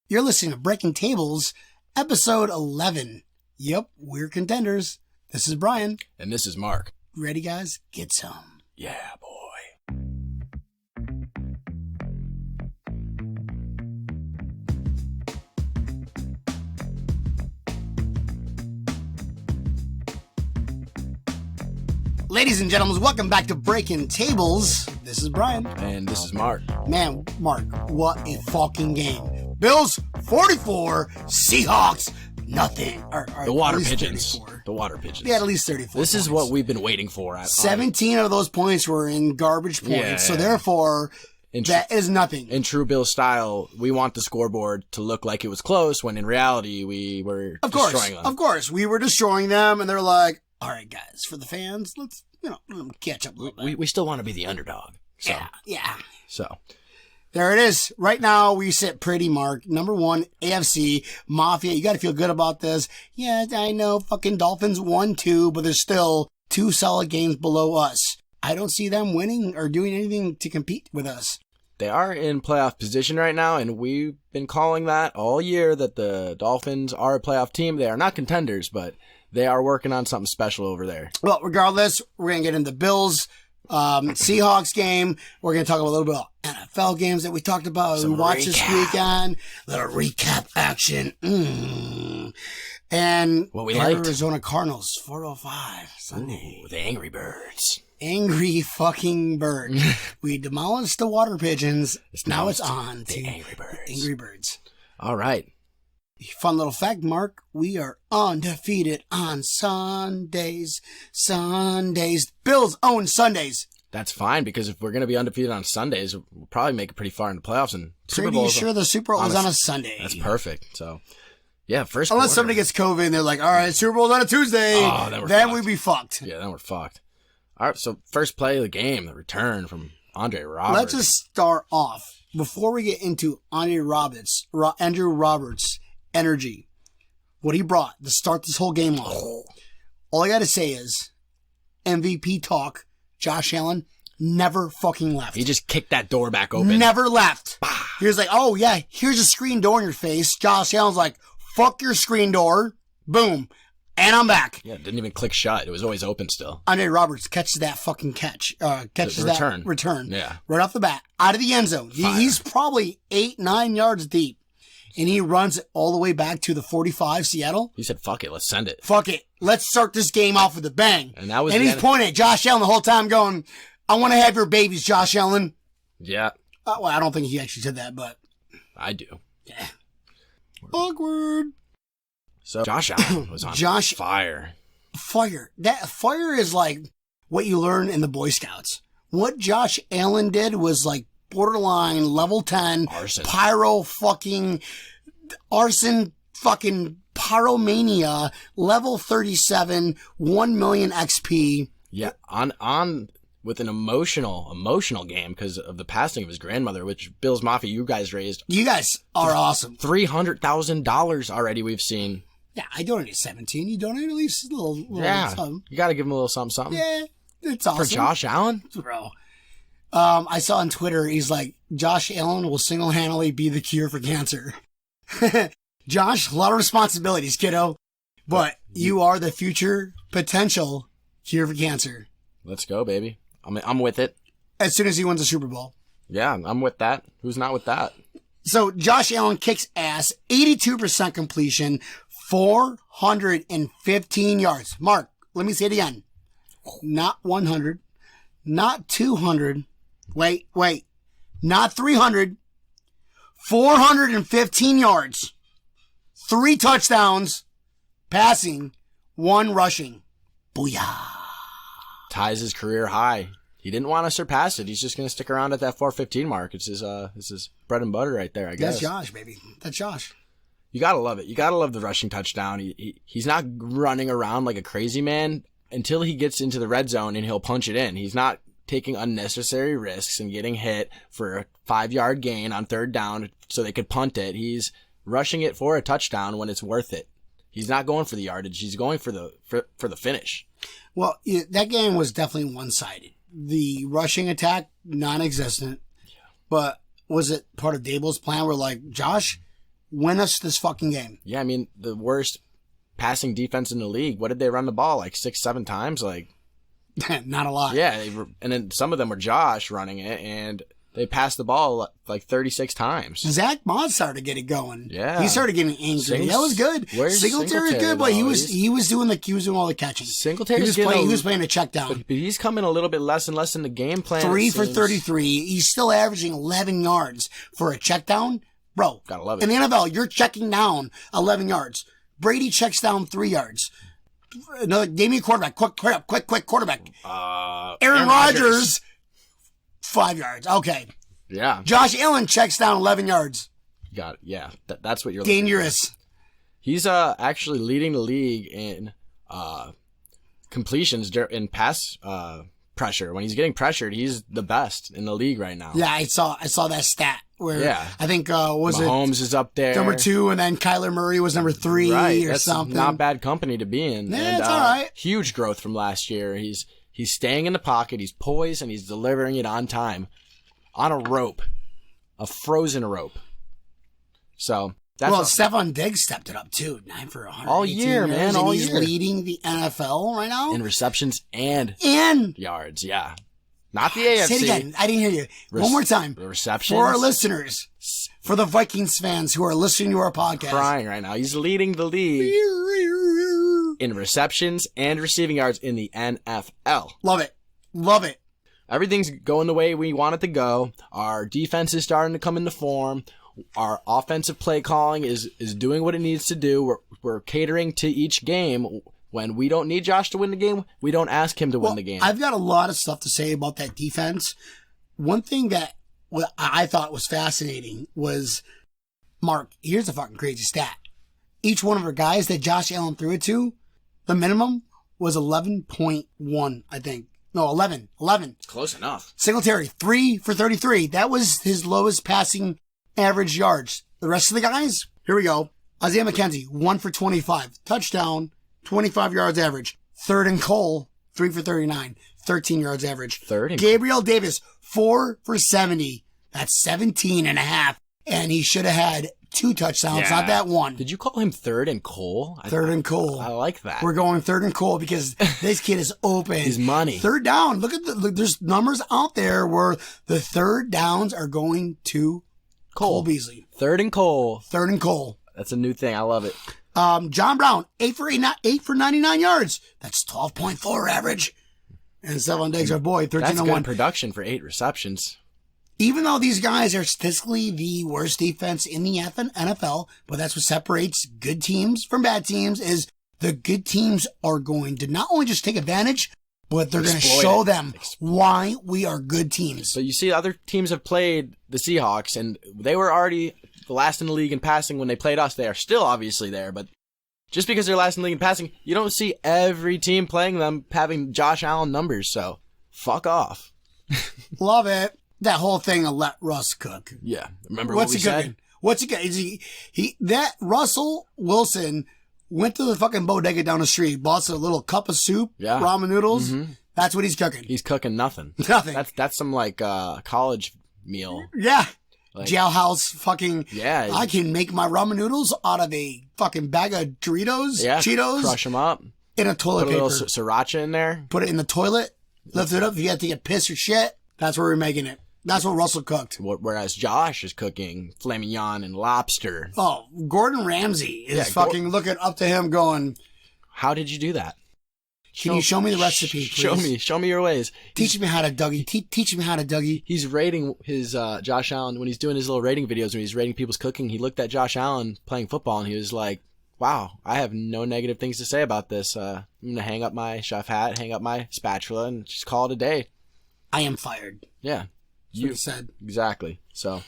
You're listening to Breaking Tables, episode 11. Yep, we're contenders. This is Brian. And this is Mark. Ready, guys? Get some. Yeah, boy. Ladies and gentlemen, welcome back to Breaking Tables. This is Brian. And this is Mark. Man, Mark, what a fucking game. Bills, 44. Seahawks, nothing. The water pigeons. 34. The water pigeons. They had at least 34 This points. is what we've been waiting for. 17 of those points were in garbage points. Yeah. So therefore, that is nothing. In true Bill style, we want the scoreboard to look like it was close when in reality we were destroying them. Of course. We were destroying them and they're like, all right, guys, for the fans, let's let them catch up a little bit. We still want to be the underdog. So. Yeah. So. There it is. Right now, we sit pretty, Mark. Number one, AFC, Mafia. You got to feel good about this. Yeah, I know fucking Dolphins 1-2, but there's still 2 solid games below us. I don't see them winning or doing anything to compete with us. They are in playoff position right now, and we've been calling that all year that the Dolphins are a playoff team. They are not contenders, but they are working on something special over there. Well, regardless, we're going to get into Bills, Seahawks game. We're going to talk about a little bit about NFL games that we talked about. We watched this weekend. Little recap action. And what we liked. Arizona Cardinals, 4:05 Sunday. Ooh, the Angry Birds. Angry fucking bird. We demolished the water pigeons. Now it's on to the Angry Birds. Angry Birds. All right. Fun little fact, Mark. We are undefeated on Sundays. Bills own Sundays. That's fine, because if we're going to be undefeated on Sundays, we'll probably make it pretty far in the playoffs. And Super Bowl. Pretty sure the Super Bowl is on a Sunday. That's perfect. So, yeah, first Unless quarter. somebody gets COVID and they're like, all right, Super Bowl's on a Tuesday. Oh, then we'd be fucked. Yeah, then we're fucked. All right, so first play of the game, the return from Andre Roberts. Let's just start off. Before we get into Andrew Roberts' energy, what he brought to start this whole game off. All I got to say is MVP talk, Josh Allen never fucking left. He just kicked that door back open. Never left. He was like, oh yeah, here's a screen door in your face. Josh Allen's like, fuck your screen door. Boom. And I'm back. Yeah, it didn't even click shut. It was always open still. Andre Roberts catches that fucking that return. Yeah. Right off the bat. Out of the end zone. He's probably 8-9 yards deep. And he runs it all the way back to the 45, Seattle. He said, fuck it, let's send it. Fuck it. Let's start this game off with a bang. And he's pointing at Josh Allen the whole time going, I want to have your babies, Josh Allen. Yeah. Well, I don't think he actually said that, but. I do. Yeah. Awkward. So Josh Allen was on fire. That fire is like what you learn in the Boy Scouts. What Josh Allen did was like borderline level 10 arson. Arson fucking pyromania, level 37, 1 million XP. Yeah, on with an emotional game because of the passing of his grandmother, which Bills Mafia, you guys raised. You guys are awesome. $300,000 already we've seen. Yeah, I donated 17. You donated at least a little something. You got to give him a little something. Yeah, it's awesome. For Josh Allen? Bro. I saw on Twitter, he's like, Josh Allen will single-handedly be the cure for cancer. Josh, a lot of responsibilities, kiddo. But you are the future potential cure for cancer. Let's go, baby. I'm with it. As soon as he wins the Super Bowl. Yeah, I'm with that. Who's not with that? So Josh Allen kicks ass, 82% completion, 415 yards. Mark, let me say it again. Not 100, not 200. Wait, not 300. 415 yards. 3 touchdowns, passing, 1 rushing. Booyah. Ties his career high. He didn't want to surpass it. He's just going to stick around at that 415 mark. It's his bread and butter right there, I guess. That's Josh, baby. That's Josh. You got to love it. You got to love the rushing touchdown. He's not running around like a crazy man until he gets into the red zone and he'll punch it in. He's not taking unnecessary risks and getting hit for a 5-yard gain on 3rd down so they could punt it. He's rushing it for a touchdown when it's worth it. He's not going for the yardage. He's going for the finish. Well, that game was definitely one-sided. The rushing attack, non-existent. Yeah. But was it part of Dable's plan where, like, Josh, win us this fucking game. Yeah, I mean, the worst passing defense in the league. What did they run the ball? Like 6-7 times? Like, not a lot. Yeah, and then some of them were Josh running it, and they passed the ball like 36 times. Zach Moss started getting going. Yeah. He started getting angry. That was good. Singletary was good, but he was doing all the catching. Singletary he was playing a check down. But he's coming a little bit less and less in the game plan. 3 for 33. He's still averaging 11 yards for a check down. Bro, gotta love it. In the NFL, you're checking down 11 yards. Brady checks down 3 yards. No, give me a quarterback. Quick quarterback. Aaron Rodgers. 5 yards. Okay. Yeah. Josh Allen checks down 11 yards. Got it. Yeah. That's what you're dangerous. Looking for. He's actually leading the league in completions in pass pressure. When he's getting pressured, he's the best in the league right now. Yeah, I saw that stat where I think Mahomes is up there number 2, and then Kyler Murray was number 3 or That's something. Not bad company to be in. Yeah, and, it's all right. Huge growth from last year. He's staying in the pocket. He's poised and he's delivering it on time, on a rope, a frozen rope. So that's Stephon Diggs stepped it up too, 9 for 100 all year, man. All he's year, leading the NFL right now in receptions and yards. Yeah, not the AFC. Say it again. I didn't hear you. One more time. Receptions for our listeners, for the Vikings fans who are listening to our podcast, crying right now. He's leading the league in receptions and receiving yards in the NFL. Love it. Love it. Everything's going the way we want it to go. Our defense is starting to come into form. Our offensive play calling is doing what it needs to do. We're catering to each game. When we don't need Josh to win the game, we don't ask him to win the game. I've got a lot of stuff to say about that defense. One thing that I thought was fascinating was, Mark, here's a fucking crazy stat. Each one of our guys that Josh Allen threw it to, the minimum was 11.1, I think. No, 11. Close enough. Singletary, 3 for 33. That was his lowest passing average yards. The rest of the guys, here we go. Isaiah McKenzie, 1 for 25. Touchdown, 25 yards average. Third and Cole, 3 for 39. 13 yards average. Gabriel Davis, 4 for 70. That's 17 and a half. And he should have had 2 touchdowns, not that one. Did you call him Third and Cole? Third and Cole. I like that. We're going Third and Cole because this kid is open. He's money. Third down. Look, there's numbers out there where the third downs are going to Cole Beasley. Third and Cole. That's a new thing. I love it. John Brown, 8 for 99 yards. That's 12.4 average. And Stephon Diggs, our boy, 13 That's and good 1 production for 8 receptions. Even though these guys are statistically the worst defense in the NFL, but that's what separates good teams from bad teams, is the good teams are going to not only just take advantage, but they're going to show them why we are good teams. So you see other teams have played the Seahawks, and they were already the last in the league in passing when they played us. They are still obviously there, but just because they're last in the league in passing, you don't see every team playing them having Josh Allen numbers, so fuck off. Love it. That whole thing of let Russ cook. Yeah. Remember what we said? What's he cooking? That Russell Wilson went to the fucking bodega down the street, bought a little cup of soup, ramen noodles. Mm-hmm. That's what he's cooking. He's cooking nothing. That's some like college meal. Yeah. Like, jailhouse fucking. Yeah. I can make my ramen noodles out of a fucking bag of Doritos, Cheetos. Crush them up. In a toilet paper. Put a little sriracha in there. Put it in the toilet. Lift it up. If you have to get pissed or shit, that's where we're making it. That's what Russell cooked. Whereas Josh is cooking filet mignon and lobster. Oh, Gordon Ramsay is fucking looking up to him going, how did you do that? Can you show me the recipe, please? Show me your ways. Teach me how to Dougie. Teach me how to Dougie. He's rating his Josh Allen, when he's doing his little rating videos, when he's rating people's cooking, he looked at Josh Allen playing football and he was like, wow, I have no negative things to say about this. I'm going to hang up my chef hat, hang up my spatula, and just call it a day. I am fired. Yeah. You said. Exactly. So,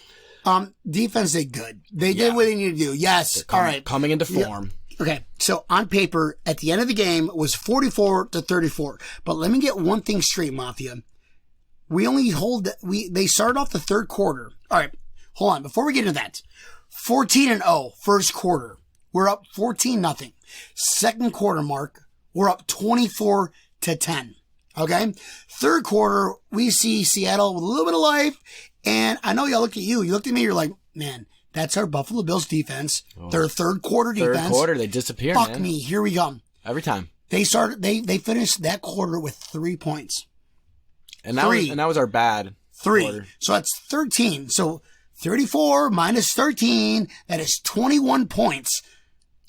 defense did good. They did what they needed to do. Yes. All right. Coming into form. Yeah. Okay. So on paper, at the end of the game, it was 44-34. But let me get one thing straight, Mafia. They started off the third quarter. All right. Hold on. Before we get into that, 14-0 first quarter. We're up 14-0. Second quarter, Mark, we're up 24-10. Okay. Third quarter, we see Seattle with a little bit of life. And I know y'all look at you. You looked at me. You're like, man, That's our Buffalo Bills defense. Their third quarter defense. Third quarter, they disappear, Fuck man. me. Here we come. Every time. They finished that quarter with 3 points. And that was our bad 3. quarter. So that's 13. So 34 minus 13, that is 21 points.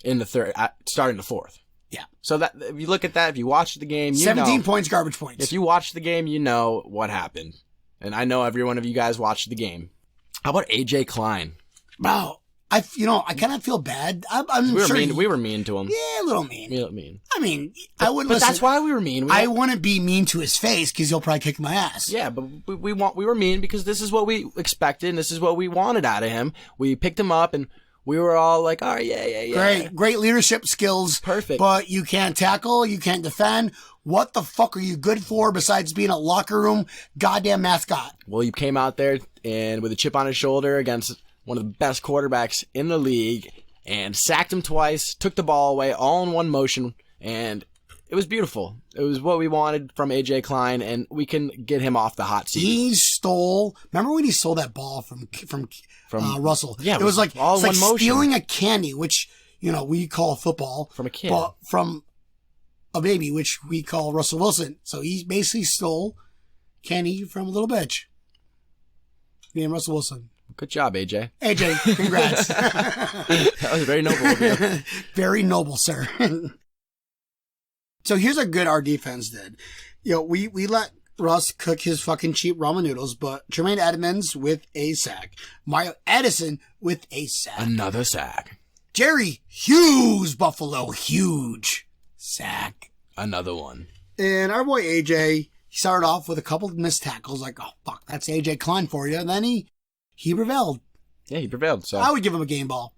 In the third, starting the fourth. Yeah. So that if you look at that, if you watch the game, 17 points, garbage points. If you watch the game, you know what happened. And I know every one of you guys watched the game. How about AJ Klein? Wow. I kind of feel bad. We were mean to him. Yeah, a little mean. I mean, I wouldn't. But that's why we were mean. I wouldn't be mean to his face because he'll probably kick my ass. Yeah, but we were mean because this is what we expected and this is what we wanted out of him. We picked him up and we were all like, "Oh yeah." Great leadership skills. Perfect. But you can't tackle. You can't defend. What the fuck are you good for besides being a locker room goddamn mascot? Well, you came out there and with a chip on his shoulder against one of the best quarterbacks in the league and sacked him twice, took the ball away all in one motion, and it was beautiful. It was what we wanted from AJ Klein, and we can get him off the hot seat. Remember when he stole that ball from Russell? Yeah, it was like, all in one motion. Stealing a candy, which, we call football. From a kid. But from a baby, which we call Russell Wilson. So he basically stole candy from a little bitch named Russell Wilson. Good job, AJ. AJ, congrats. That was very noble of you. Very noble, sir. So here's a good our defense did. We let Russ cook his fucking cheap ramen noodles, but Tremaine Edmonds with a sack. Mario Addison with a sack. Another sack. Jerry Hughes, Buffalo, huge sack. Another one. And our boy AJ, he started off with a couple of missed tackles, like, oh, fuck, that's AJ Klein for you. And then he prevailed. Yeah, he prevailed. So I would give him a game ball.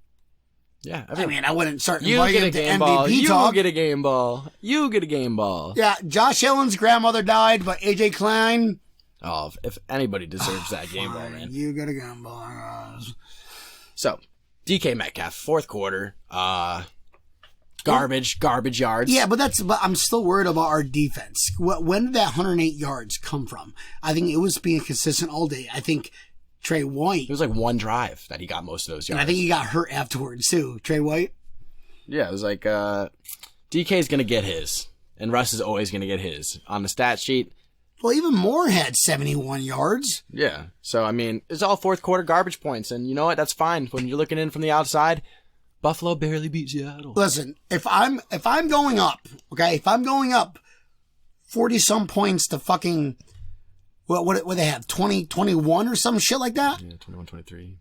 Yeah. I wouldn't start you inviting get a him to game MVP ball. talk. You get a game ball. You get a game ball. Yeah, Josh Allen's grandmother died, but AJ Klein. Oh, if anybody deserves that game ball, man. You get a game ball, guys. So, DK Metcalf, fourth quarter. Garbage yards. Yeah, but I'm still worried about our defense. When did that 108 yards come from? I think it was being consistent all day. I think Trey White. It was like one drive that he got most of those yards. And I think he got hurt afterwards too. Trey White. Yeah, it was like DK's gonna get his, and Russ is always gonna get his on the stat sheet. Well, even Moore had 71 yards. Yeah, so I mean, it's all fourth quarter garbage points, and you know what? That's fine when you're looking in from the outside. Buffalo barely beat Seattle. Listen, if I'm going up, okay, if I'm going up 40 some points to fucking what they have 21 or some shit like that. Yeah, 21-23.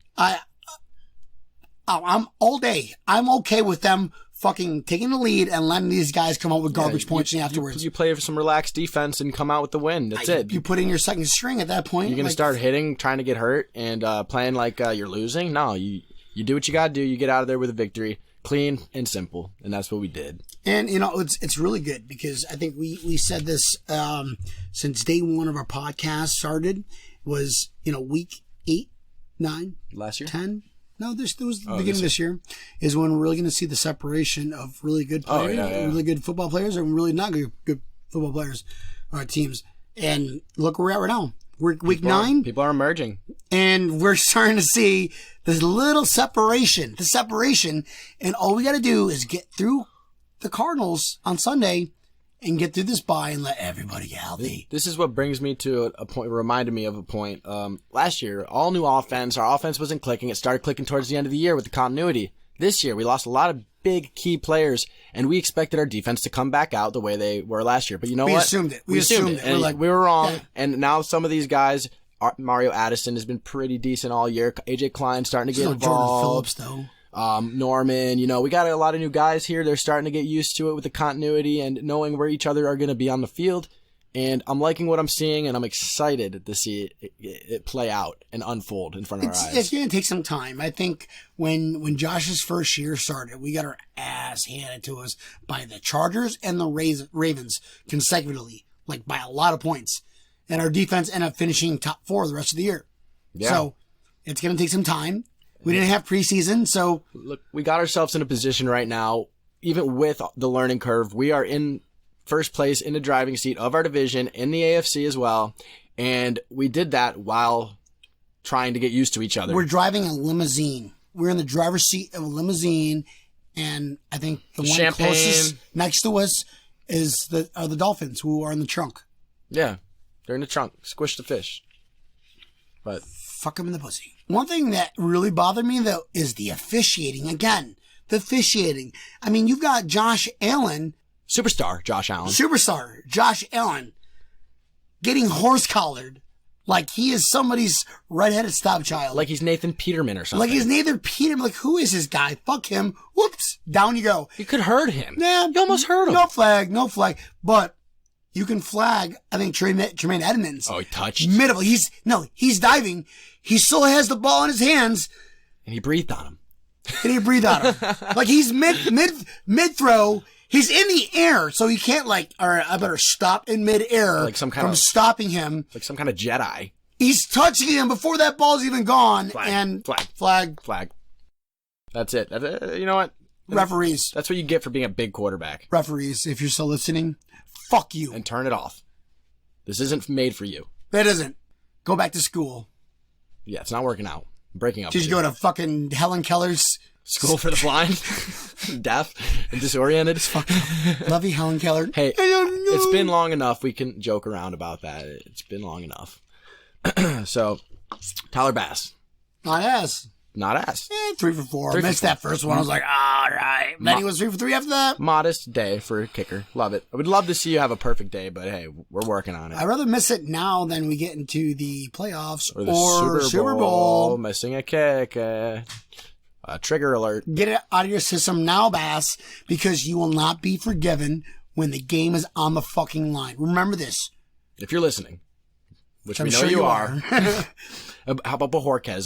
I'm all day. I'm okay with them fucking taking the lead and letting these guys come out with garbage points afterwards. You play for some relaxed defense and come out with the win. That's it. You put in your second string at that point. You're gonna start hitting, trying to get hurt, and playing like you're losing. No, you do what you gotta do. You get out of there with a victory, clean and simple, and that's what we did. And it's really good because I think we said this since day one of our podcast started was week 8, 9, last year, 10. No, this was the beginning of this year is when we're really going to see the separation of really good players, really good football players, and really not good football players or teams. And look where we're at right now. We're week 9. People are emerging. And we're starting to see this little separation. And all we got to do is get through the Cardinals on Sunday and get through this bye and let everybody get healthy. This is what brings me to a point, reminded me of a point. Last year, all new offense. Our offense wasn't clicking. It started clicking towards the end of the year with the continuity. This year, we lost a lot of big key players, and we expected our defense to come back out the way they were last year. But you know what? We assumed it. And we were wrong. Yeah. And now some of these guys, Mario Addison has been pretty decent all year. AJ Klein starting to get involved. Jordan Phillips, though. Norman, we got a lot of new guys here. They're starting to get used to it with the continuity and knowing where each other are going to be on the field. And I'm liking what I'm seeing, and I'm excited to see it play out and unfold in front of our eyes. It's going to take some time. I think when Josh's first year started, we got our ass handed to us by the Chargers and the Ravens consecutively, like by a lot of points. And our defense ended up finishing top 4 the rest of the year. Yeah. So it's going to take some time. We didn't have preseason, so... Look, we got ourselves in a position right now, even with the learning curve, we are in first place in the driving seat of our division, in the AFC as well, and we did that while trying to get used to each other. We're driving a limousine we're in the driver's seat of a limousine, and I think the one Champagne. closest next to us are the dolphins, who are in the trunk. Yeah, they're in the trunk. Squish the fish. But Fuck them in the pussy. One thing that really bothered me, though, is the officiating. Again, the officiating. I mean, you've got Josh Allen. superstar Josh Allen. Superstar Josh Allen getting horse-collared like he is somebody's redheaded stepchild. Like he's Nathan Peterman or something. Like he's Nathan Peterman. Like, who is this guy? Fuck him. Whoops. Down you go. You could hurt him. Yeah. You almost hurt him. No flag. But you can flag, I think, Tremaine Edmonds. Oh, he touched. Middle. He's diving. He still has the ball in his hands. And he breathed on him. And he breathed on him. Like he's mid throw. He's in the air, so he can't all right, I better stop in mid-air Like some kind from of- stopping him. Like some kind of Jedi. He's touching him before that ball's even gone. Flag. And Flag. That's it. You know what? Referees. That's what you get for being a big quarterback. Referees, if you're still listening, fuck you. And turn it off. This isn't made for you. It isn't. Go back to school. Yeah, it's not working out. I'm breaking up. Did with you go to fucking Helen Keller's School for the blind, deaf, and disoriented. Love you, Helen Keller. Hey, it's been long enough. We can joke around about that. It's been long enough. So, Tyler Bass. Not ass. Not ass. 3 for 4. 3 for Missed that first one. I was like, all right. Then he was 3 for 3 after that. Modest day for a kicker. Love it. I would love to see you have a perfect day, but hey, we're working on it. I'd rather miss it now than we get into the playoffs Or the Super Bowl. Missing a kick. Trigger alert. Get it out of your system now, Bass, because you will not be forgiven when the game is on the fucking line. Remember this. If you're listening, which I'm we know sure you are. How about Bajorquez?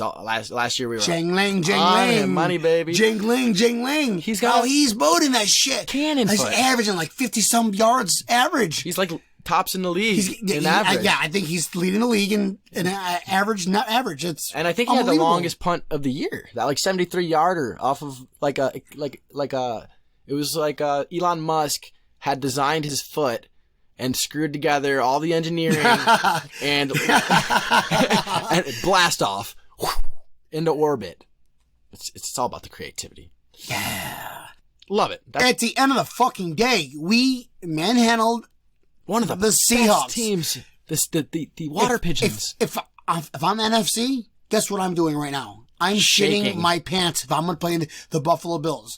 Last year we were Jingling, on him, jingling. money, baby. Jingling. He's boating that shit. Cannon He's foot. averaging like 50-some yards average. He's like tops in the league in average. I think he's leading the league in average, not average. It's And I think he had the unbelievable. longest punt of the year. That like 73-yarder off of it was like Elon Musk had designed his foot and screwed together all the engineering and blast off into orbit. It's all about the creativity. Yeah. Love it. At the end of the fucking day, we manhandled One of the Seahawks best teams. The water pigeons. If I'm NFC, guess what I'm doing right now? I'm shitting Shaking. my pants if I'm going to play the Buffalo Bills.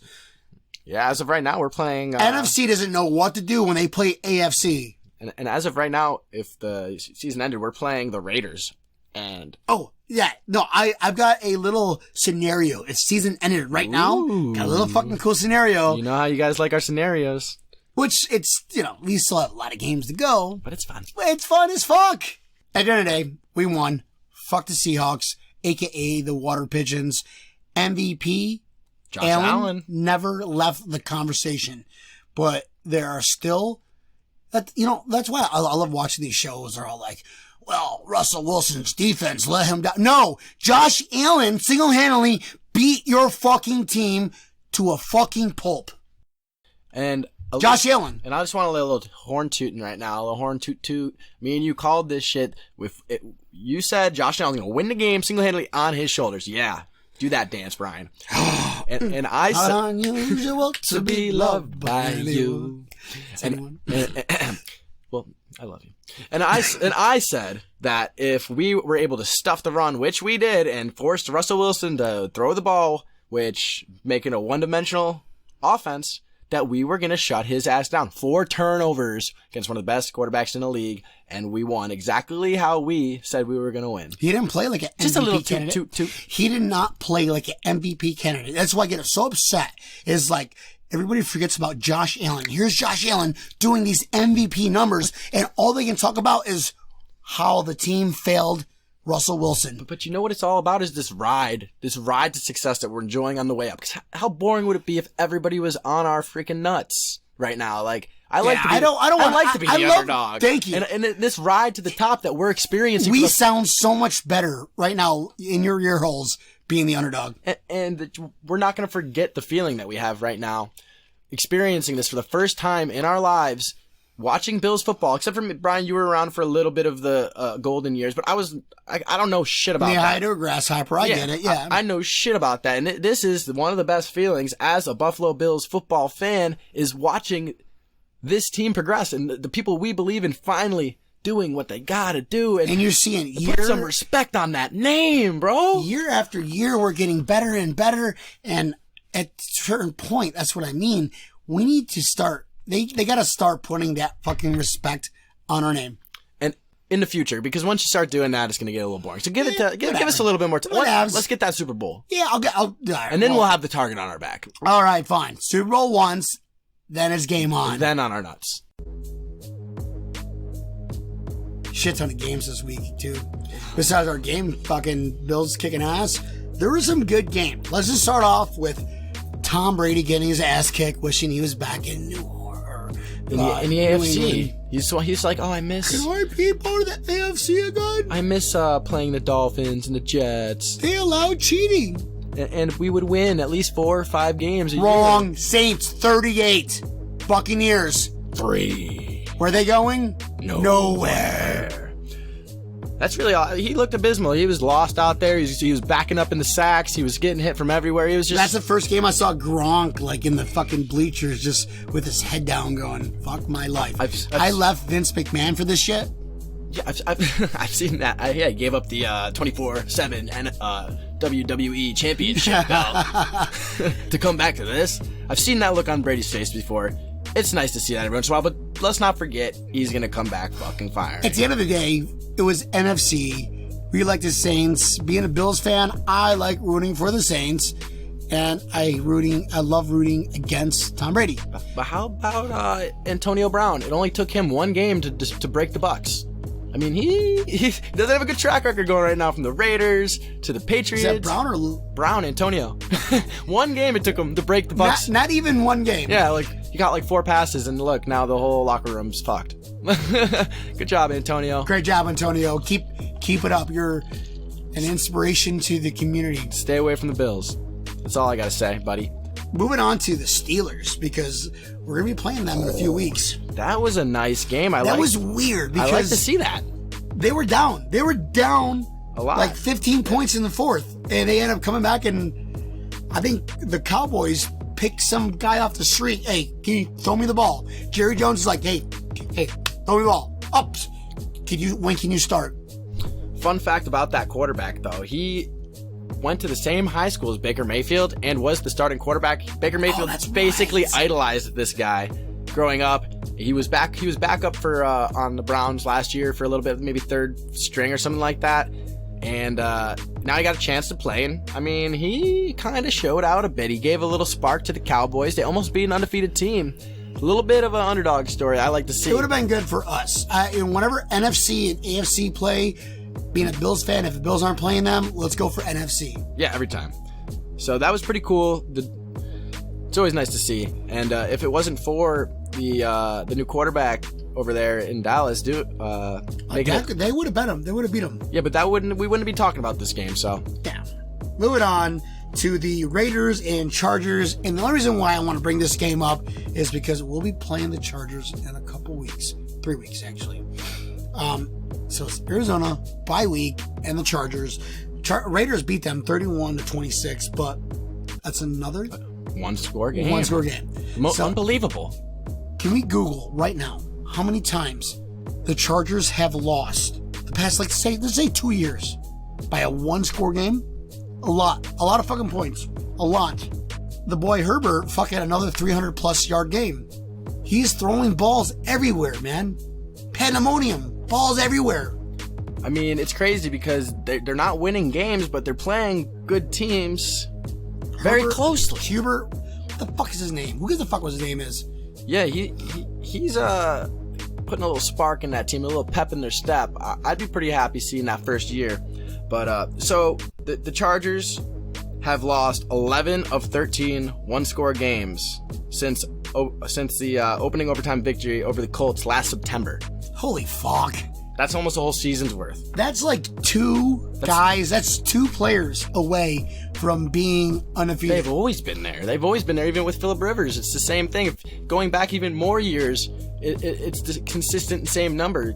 Yeah, as of right now, we're playing. NFC doesn't know what to do when they play AFC. And as of right now, if the season ended, we're playing the Raiders. And Oh, yeah. No, I've got a little scenario. It's season ended right now. Ooh. Got a little fucking cool scenario. you know how you guys like our scenarios. Which we still have a lot of games to go. But it's fun. It's fun as fuck. At the end of the day, we won. Fuck the Seahawks, a.k.a. the Water Pigeons. MVP, Josh Allen. never left the conversation. But there are still, that's why I love watching these shows. They're all like, well, Russell Wilson's defense let him down. No, Josh Allen single-handedly beat your fucking team to a fucking pulp. And Josh Allen. And I just want a little horn tooting right now. A little horn toot. Me and you called this shit. You said Josh Allen's going to win the game single-handedly on his shoulders. Yeah. Do that dance, Brian. and I said, How unusual to be loved by you. Well, I love you. And I said that if we were able to stuff the run, which we did, and forced Russell Wilson to throw the ball, which making a one-dimensional offense, that we were going to shut his ass down. 4 turnovers against one of the best quarterbacks in the league, and we won exactly how we said we were going to win. He didn't play like an MVP Just a little candidate. toot. He did not play like an MVP candidate. That's why I get so upset. Is like everybody forgets about Josh Allen. Here's Josh Allen doing these MVP numbers, and all they can talk about is how the team failed Russell Wilson. But you know what it's all about is this ride to success that we're enjoying on the way up. 'Cause how boring would it be if everybody was on our freaking nuts right now? Like I like to be the underdog. Thank you. And this ride to the top that we're experiencing. We sound so much better right now in your ear holes being the underdog. And we're not going to forget the feeling that we have right now, experiencing this for the first time in our lives watching Bills football, except for me, Brian, you were around for a little bit of the golden years, but I don't know shit about that. Yeah, I do a grasshopper. I get it. Yeah. I know shit about that. And this is one of the best feelings as a Buffalo Bills football fan is watching this team progress and the people we believe in finally doing what they gotta do. And you're seeing put some respect on that name, bro. Year after year, we're getting better and better. And at a certain point, that's what I mean. We need to start. They got to start putting that fucking respect on our name. And in the future, because once you start doing that, it's going to get a little boring. So give us a little bit more time. Let's get that Super Bowl. Yeah, and then we'll have the target on our back. All right, fine. Super Bowl once, then it's game on. And then on our nuts. Shit ton of games this week, too. Besides our game, fucking Bills kicking ass, there were some good games. Let's just start off with Tom Brady getting his ass kicked, wishing he was back in New Orleans. In the AFC. He's like, oh, I miss... Can I be part of the AFC again? I miss playing the Dolphins and the Jets. They allowed cheating. And we would win at least 4 or 5 games a Wrong. year. Saints, 38. Buccaneers, 3. Where are they going? Nowhere. That's really all. He looked abysmal. He was lost out there. He was backing up in the sacks. He was getting hit from everywhere. He was just... That's the first game I saw Gronk, like, in the fucking bleachers, just with his head down going, fuck my life. I left Vince McMahon for this shit. Yeah, I've seen that. I gave up the 24/7 and WWE Championship belt to come back to this. I've seen that look on Brady's face before. It's nice to see that every once in a while, but let's not forget he's going to come back fucking firing. At the end of the day, it was NFC. We like the Saints. Being a Bills fan, I like rooting for the Saints, and I love rooting against Tom Brady. But how about Antonio Brown? It only took him 1 game to break the Bucs. I mean, he doesn't have a good track record going right now, from the Raiders to the Patriots. Is that Brown or Brown, Antonio? 1 game it took him to break the Bucs. Not even 1 game. Yeah, like he got like 4 passes, and look, now the whole locker room's fucked. Good job, Antonio. Great job, Antonio. Keep it up. You're an inspiration to the community. Stay away from the Bills. That's all I gotta say, buddy. Moving on to the Steelers, because we're going to be playing them in a few weeks. That was a nice game. That was weird, because I like to see that. They were down. They were down a lot. Like 15 points in the 4th. And they ended up coming back, and I think the Cowboys picked some guy off the street. Hey, can you throw me the ball? Jerry Jones is like, hey, throw me the ball. Up. When can you start? Fun fact about that quarterback, though. He went to the same high school as Baker Mayfield and was the starting quarterback. Baker Mayfield basically idolized this guy growing up. He was back up for on the Browns last year for a little bit, maybe 3rd string or something like that. And now he got a chance to play. And I mean, he kind of showed out a bit. He gave a little spark to the Cowboys. They almost beat an undefeated team. A little bit of an underdog story I like to see. It would have been good for us. Whenever NFC and AFC play, being a Bills fan, if the Bills aren't playing them, let's go for NFC. Yeah, every time. So that was pretty cool. It's always nice to see. And if it wasn't for the new quarterback over there in Dallas, they would have bet him. They would have beat him. Yeah, but we wouldn't be talking about this game. So yeah. Moving on to the Raiders and Chargers, and the only reason why I want to bring this game up is because we'll be playing the Chargers in a couple weeks, 3 weeks actually. So it's Arizona bye week and the Chargers. Raiders beat them 31-26, but that's another 1-score game. 1-score game. Unbelievable. Can we Google right now how many times the Chargers have lost the past, let's say 2 years by a 1-score game? A lot of fucking points. A lot. The boy Herbert fucking another 300+ yard game. He's throwing balls everywhere, man. Pandemonium. Balls everywhere. I mean, it's crazy because they're not winning games, but they're playing good teams very closely. Hubert, what the fuck is his name? Who gives the fuck what his name is? Yeah, he's putting a little spark in that team, a little pep in their step. I'd be pretty happy seeing that first year. But so the Chargers have lost 11 of 13 1-score games since the opening overtime victory over the Colts last September. Holy fuck. That's almost a whole season's worth. That's like that's 2 players away from being undefeated. They've always been there. Even with Phillip Rivers. It's the same thing. Going back even more years, it's the consistent same number.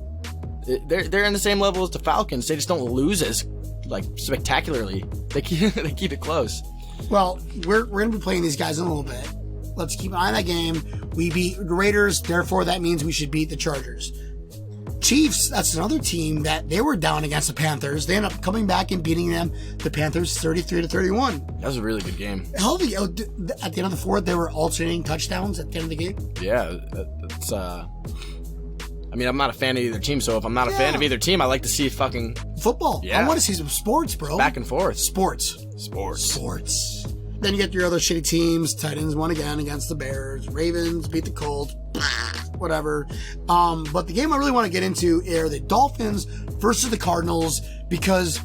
They're in the same level as the Falcons. They just don't lose as like spectacularly. They keep it close. Well, we're going to be playing these guys in a little bit. Let's keep an eye on that game. We beat the Raiders, therefore that means we should beat the Chargers. Chiefs, that's another team that they were down against the Panthers. They ended up coming back and beating them, the Panthers, 33-31. That was a really good game. Hell, at the end of the fourth, they were alternating touchdowns at the end of the game. Yeah, it's I mean, I'm not a fan of either team, so if I'm not a fan of either team, I like to see fucking football. Yeah. I want to see some sports, bro. Back and forth. Sports. Then you get your other shitty teams. Titans won again against the Bears. Ravens beat the Colts. Whatever. But the game I really want to get into are the Dolphins versus the Cardinals because,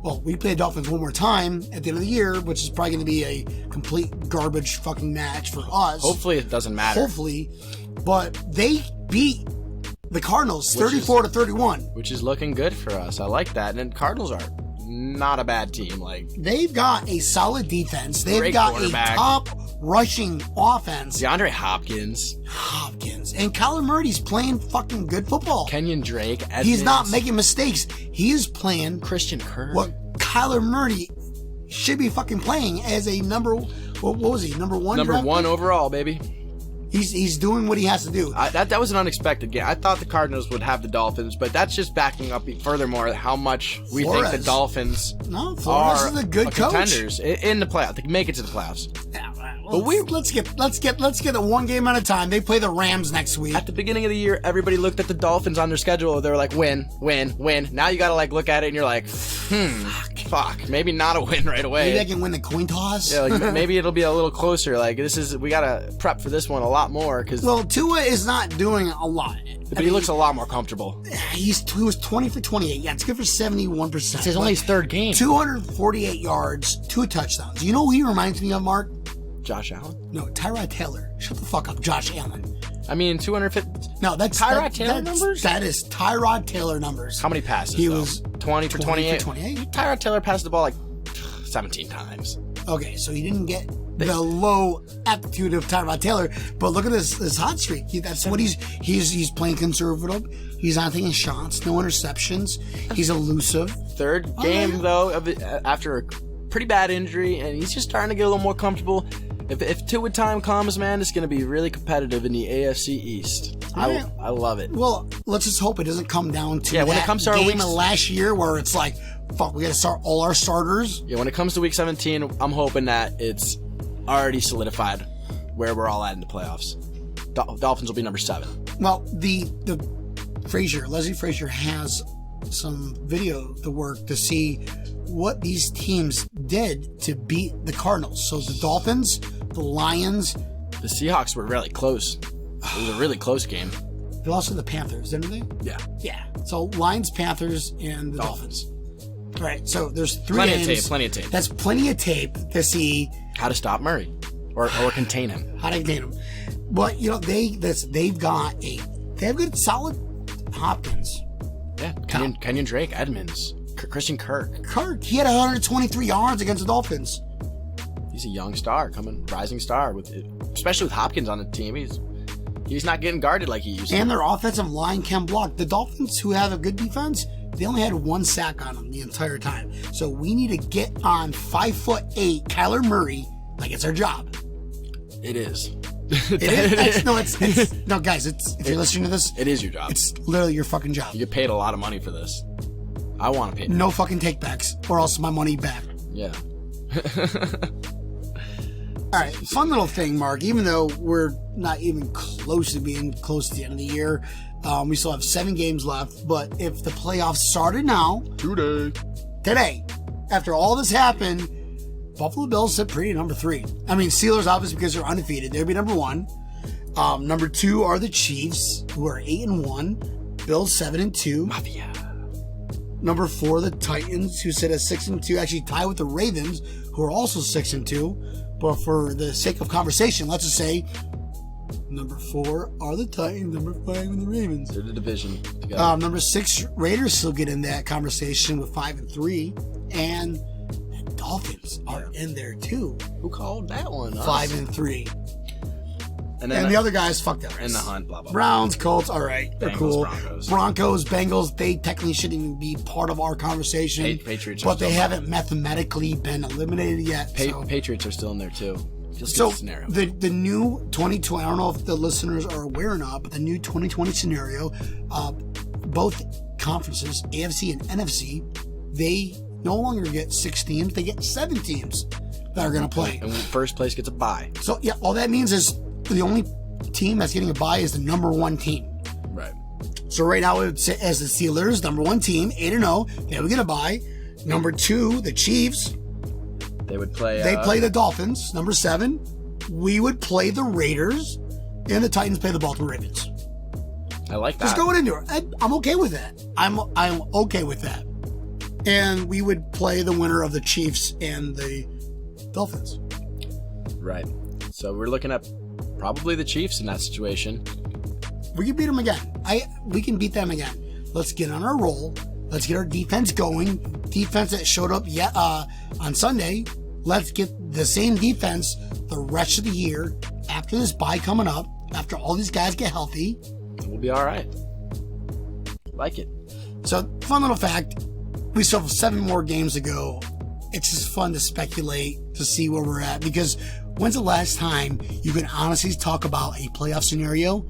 well, we play the Dolphins one more time at the end of the year, which is probably going to be a complete garbage fucking match for us. Hopefully it doesn't matter. Hopefully. But they beat the Cardinals 34-31. Which is looking good for us. I like that. And Cardinals are not a bad team. Like, they've got a solid defense. They've Great got a quarterback. top rushing offense. DeAndre Hopkins. And Kyler Murray's playing fucking good football. Kenyon Drake. Edmonds, He's not making mistakes. He is playing Christian Kirk. what Kyler Murray should be fucking playing as a what was he? Number one overall, baby. He's doing what he has to do. That was an unexpected game. I thought the Cardinals would have the Dolphins, but that's just backing up furthermore how much we think the Dolphins Flores are is a good coach. Contenders in the playoffs. They can make it to the playoffs. Yeah, well, let's get it one game at a time. They play the Rams next week. At the beginning of the year, everybody looked at the Dolphins on their schedule. They were like, win. Now you got to like look at it and you're like, fuck. Maybe not a win right away. Maybe I can win the coin toss. Yeah, like maybe it'll be a little closer. Like we got to prep for this one a lot more because. Well, Tua is not doing a lot. But he looks a lot more comfortable. He was 20 for 28. Yeah, it's good for 71%. It's only his third game. 248 yards, 2 touchdowns. You know who he reminds me of, Mark? Josh Allen? No, Tyrod Taylor. Shut the fuck up, Josh Allen. I mean, 250. No, that's Tyrod Taylor numbers? That is Tyrod Taylor numbers. How many passes? He was 20 for 28. 28. Tyrod Taylor passed the ball like 17 times. Okay, so he didn't get the low aptitude of Tyrod Taylor, but look at this hot streak. That's what he's playing conservative. He's not taking shots, no interceptions. He's elusive. Third game though after a pretty bad injury, and he's just starting to get a little more comfortable. If Tua time comes, man, it's going to be really competitive in the AFC East. I love it. Well, let's just hope it doesn't come down to when it comes to our game of last year where it's like, fuck, we got to start all our starters. Yeah, when it comes to Week 17, I'm hoping that it's already solidified where we're all at in the playoffs. Dolphins will be number 7. Well, Leslie Frazier has some video to work to see what these teams did to beat the Cardinals. So the Dolphins, the Lions, the Seahawks were really close. It was a really close game. They lost to the Panthers, didn't they? Yeah. So Lions, Panthers, and the Dolphins. All right. So there's 3 games. Plenty of tape. That's plenty of tape to see how to stop Murray or contain him. How to contain him. But they've got solid Hopkins. Yeah. Kenyon Drake, Edmonds, Christian Kirk. He had 123 yards against the Dolphins. He's a young star, rising star especially with Hopkins on the team. He's not getting guarded like he used to. And their offensive line can block. The Dolphins, who have a good defense, they only had 1 sack on them the entire time. So we need to get on 5'8" Kyler Murray like it's our job. It is. No, guys, if you're listening to this, it is your job. It's literally your fucking job. You get paid a lot of money for this. I want to pay. No fucking takebacks, or else my money back. Yeah. All right, fun little thing, Mark. Even though we're not even close to being close to the end of the year, we still have 7 games left. But if the playoffs started now, today, after all this happened, Buffalo Bills sit pretty at number 3. I mean, Steelers obviously because they're undefeated. They'd be number 1. Number 2 are the Chiefs, who are 8-1. Bills 7-2. Mafia. Number 4, the Titans, who sit at 6-2, actually tie with the Ravens, who are also 6-2. But for the sake of conversation, let's just say number 4 are the Titans, number 5 are the Ravens. They're the division together. Number 6, Raiders still get in that conversation with 5-3, and the Dolphins are in there too. Who called that one? 5-3. And the other guys, fuck that. In the hunt, blah, blah, blah. Browns, Colts, all right. They're Bengals, cool. Broncos. Bengals, they technically shouldn't even be part of our conversation. Patriots but they haven't mathematically been eliminated yet. Patriots are still in there, too. So the new 2020, I don't know if the listeners are aware or not, but the new 2020 scenario, both conferences, AFC and NFC, they no longer get 6 teams, they get 7 teams that are going to play. And first place gets a bye. So, yeah, all that means is the only team that's getting a bye is the number 1 team. Right. So right now, as the Steelers, number 1 team, 8-0, they would get a bye. Number 2, the Chiefs. They would play... They play the Dolphins, number 7. We would play the Raiders, and the Titans play the Baltimore Ravens. I like that. Just going into it. I'm okay with that. I'm okay with that. And we would play the winner of the Chiefs and the Dolphins. Right. So we're looking at probably the Chiefs in that situation. We can beat them again. We can beat them again. Let's get on our roll. Let's get our defense going. Defense that showed up on Sunday. Let's get the same defense the rest of the year after this bye coming up, after all these guys get healthy. We'll be all right. Like it. So, fun little fact, we still have 7 more games to go. It's just fun to speculate to see where we're at, because when's the last time you can honestly talk about a playoff snenario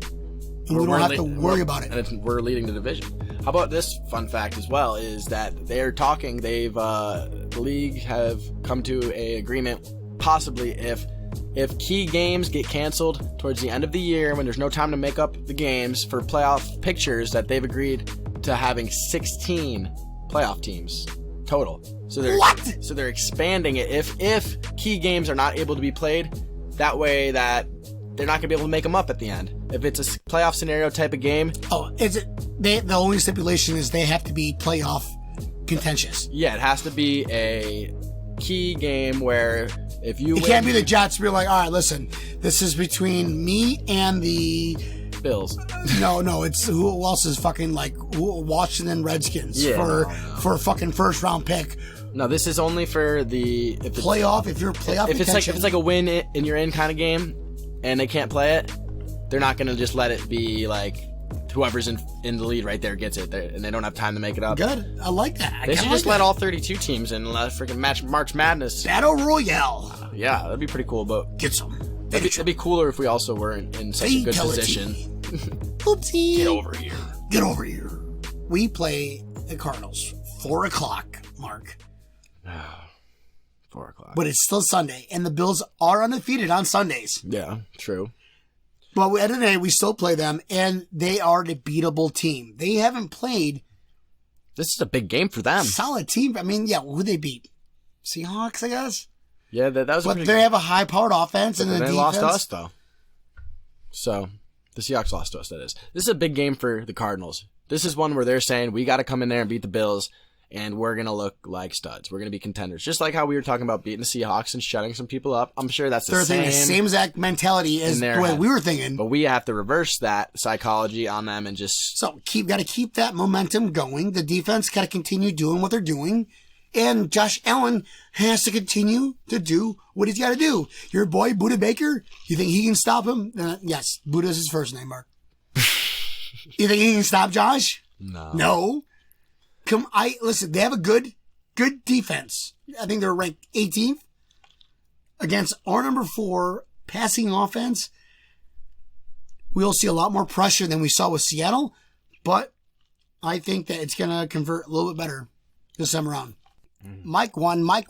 and we don't have to worry about it? And we're leading the division. How about this fun fact as well, is that they're talking, the league have come to a agreement, possibly if key games get canceled towards the end of the year when there's no time to make up the games for playoff pictures, that they've agreed to having 16 playoff teams total. So they're expanding it. If key games are not able to be played, that way that they're not going to be able to make them up at the end. If it's a playoff scenario type of game. Oh, is it? The only stipulation is they have to be playoff contentious. Yeah, it has to be a key game where if you It can't be the Jets be like, all right, listen, this is between me and the Bills. No, it's who else is fucking like Washington Redskins for a fucking first round pick. No, this is only for the playoff. If you're playoff, if it's like a win and you're in kind of game, and they can't play it, they're not gonna just let it be like whoever's in the lead right there gets it, and they don't have time to make it up. Good, I like that. They should just let all 32 teams in and let freaking March Madness. Battle Royale. Yeah, that'd be pretty cool. But get some. It'd be cooler if we also were in such a good position. Oopsie. Get over here. We play the Cardinals. 4:00, Mark. 4:00. But it's still Sunday, and the Bills are undefeated on Sundays. Yeah, true. But at the end of the day, we still play them, and they are the beatable team. They haven't played. This is a big game for them. Solid team. I mean, yeah, who they beat? Seahawks, I guess. Yeah, that was. But they have a high-powered offense, and the defense. They lost to us though. So the Seahawks lost to us. That is. This is a big game for the Cardinals. This is one where they're saying we got to come in there and beat the Bills. And we're going to look like studs. We're going to be contenders. Just like how we were talking about beating the Seahawks and shutting some people up. I'm sure that's the same exact mentality as the way we were thinking. But we have to reverse that psychology on them and just... So, got to keep that momentum going. The defense got to continue doing what they're doing. And Josh Allen has to continue to do what he's got to do. Your boy, Budda Baker, you think he can stop him? Yes, Buddha is his first name, Mark. You think he can stop Josh? No. Listen, they have a good defense. I think they're ranked 18th against our number 4 passing offense. We'll see a lot more pressure than we saw with Seattle, but I think that it's going to convert a little bit better this time around. Mike 1. Mike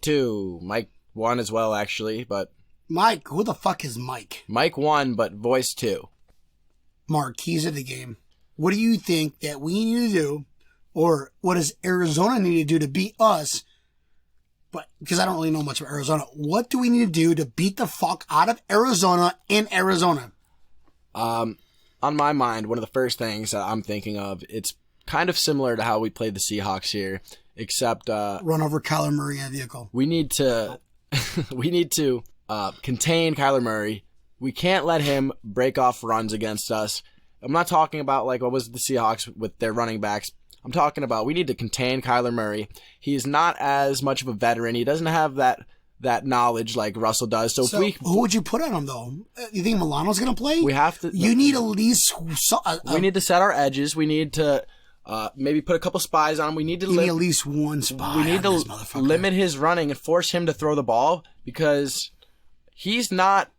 2. Mike 1 as well, actually, but... Mike, who the fuck is Mike? Mike 1, but voice 2. Mark, keys of the game. What do you think that we need to do, or what does Arizona need to do to beat us? But because I don't really know much about Arizona, what do we need to do to beat the fuck out of Arizona in Arizona? On my mind, one of the first things that I'm thinking of, it's kind of similar to how we played the Seahawks here, except run over Kyler Murray in a vehicle. We need to contain Kyler Murray. We can't let him break off runs against us. I'm not talking about like what was the Seahawks with their running backs. I'm talking about we need to contain Kyler Murray. He's not as much of a veteran. He doesn't have that that knowledge like Russell does. So if who would you put on him though? You think Milano's going to play? We have to. You need at least. We need to set our edges. We need to maybe put a couple spies on him. We need to at least one spy. We need to limit his running and force him to throw the ball because he's not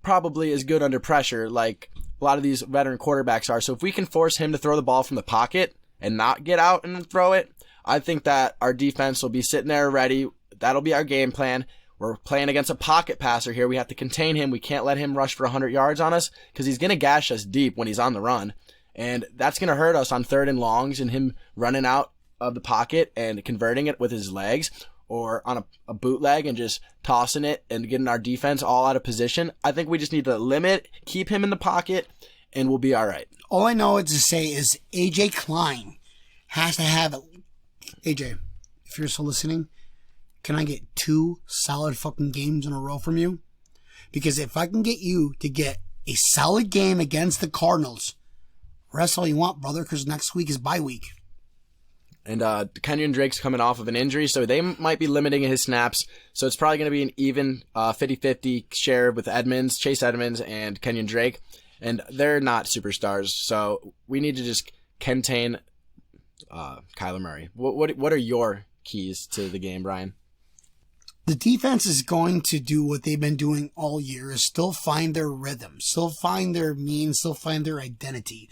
probably as good under pressure like a lot of these veteran quarterbacks are. So if we can force him to throw the ball from the pocket and not get out and throw it, I think that our defense will be sitting there ready. That'll be our game plan. We're playing against a pocket passer here. We have to contain him. We can't let him rush for 100 yards on us because he's going to gash us deep when he's on the run. And that's going to hurt us on 3rd and longs and him running out of the pocket and converting it with his legs or on a bootleg and just tossing it and getting our defense all out of position. I think we just need to keep him in the pocket, and we'll be all right. All I know to say is AJ Klein has to have it. AJ, if you're still listening, can I get 2 solid fucking games in a row from you? Because if I can get you to get a solid game against the Cardinals, rest all you want, brother, because next week is bye week. And Kenyon Drake's coming off of an injury, so they might be limiting his snaps. So it's probably going to be an even 50-50 share with Chase Edmonds, and Kenyon Drake. And they're not superstars, so we need to just contain Kyler Murray. What are your keys to the game, Brian? The defense is going to do what they've been doing all year, is still find their rhythm, still find their means, still find their identity.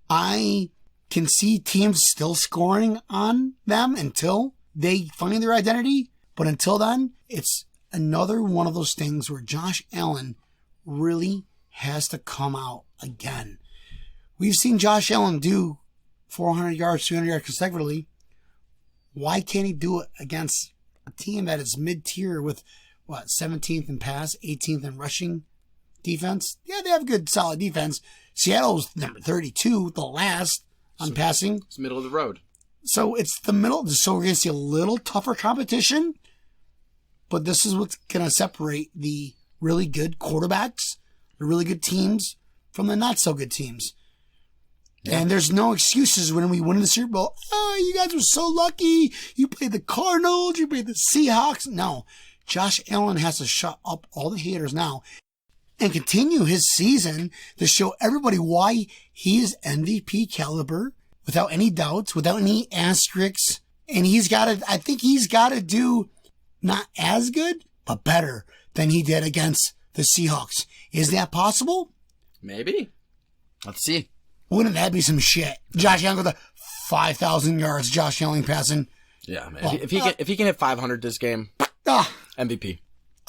I can see teams still scoring on them until they find their identity. But until then, it's another one of those things where Josh Allen really has to come out again. We've seen Josh Allen do 400 yards, 300 yards consecutively. Why can't he do it against a team that is mid-tier with, 17th in pass, 18th in rushing defense? Yeah, they have a good, solid defense. Seattle's number 32, the last on passing. It's middle of the road. So it's the middle. So we're going to see a little tougher competition. But this is what's going to separate the really good quarterbacks, the really good teams, from the not-so-good teams. Yeah. And there's no excuses when we win the Super Bowl. Oh, you guys were so lucky. You played the Cardinals. You played the Seahawks. No. Josh Allen has to shut up all the haters now and continue his season to show everybody why he is MVP caliber without any doubts, without any asterisks. And I think he's got to do not as good, but better than he did against the Seahawks. Is that possible? Maybe. Let's see. Wouldn't that be some shit? Josh Allen with 5,000 yards, Josh Allen passing. Yeah, man. Well, if he can hit 500 this game, MVP.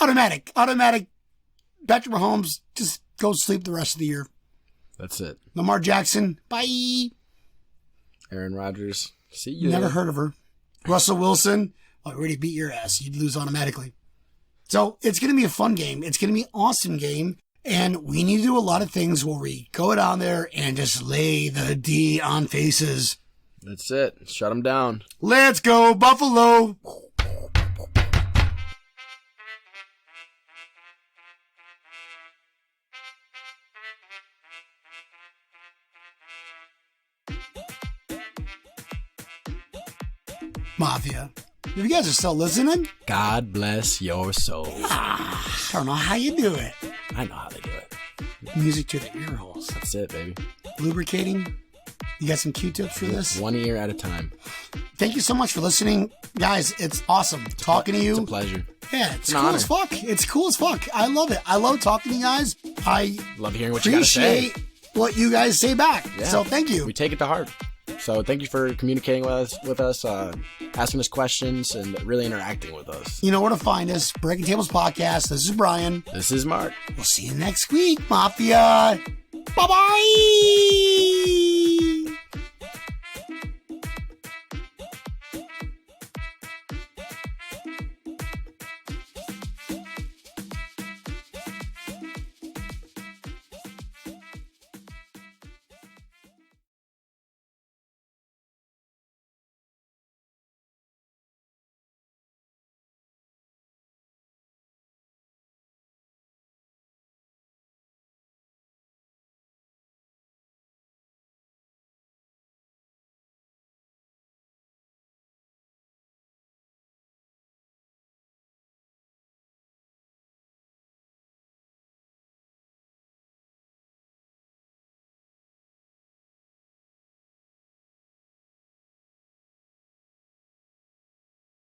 Automatic. Patrick Mahomes, just go sleep the rest of the year. That's it. Lamar Jackson, bye. Aaron Rodgers, see you. Never heard of her. Russell Wilson, already beat your ass. You'd lose automatically. So it's going to be a fun game. It's going to be an awesome game. And we need to do a lot of things where we go down there and just lay the D on faces. That's it. Shut them down. Let's go, Buffalo. Mafia. If you guys are still listening, God bless your soul. I don't know how you do it. I know how they do it. Music to the ear holes. That's it, baby. Lubricating. You got some Q-tips for this? One ear at a time. Thank you so much for listening. Guys, it's awesome talking to you. It's a pleasure. Yeah, it's cool as fuck. It's cool as fuck. I love it. I love talking to you guys. I love hearing what you got to say. Appreciate what you guys say back. Yeah. So thank you. We take it to heart. So thank you for communicating with us, asking us questions, and really interacting with us. You know where to find us. Breaking Tables Podcast. This is Brian. This is Mark. We'll see you next week, Mafia. Bye-bye.